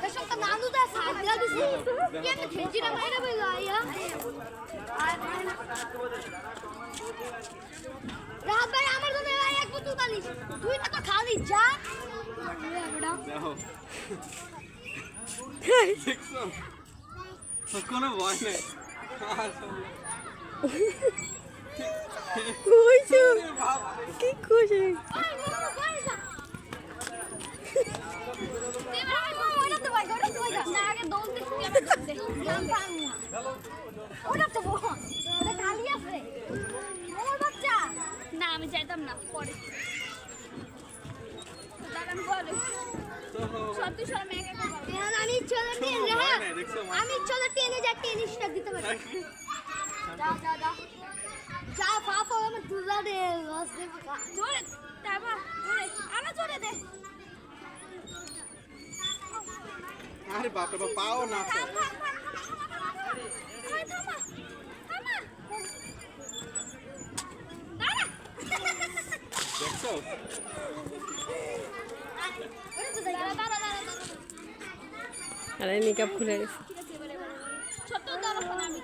Keşke namu da sadya disi. Kya khechi na maina bhega ya. Rahat bhai amar to mera ek butu dalis. Tui na to khali ja. Bada. দেখছো কোনো ভয় নেই কইছো কি খুশি না আমি চাইতাম না পরে আমি চলো টেনে যা টেনিসটা দিতে পারি যা ফাফা আমি তুলা দে লসে জোরে তাবা জোরে আনা জোরে দে আরে বাপ রে পাও না দেখছো আরে নিকাব খুলে গেছে ছোট দরকার আমি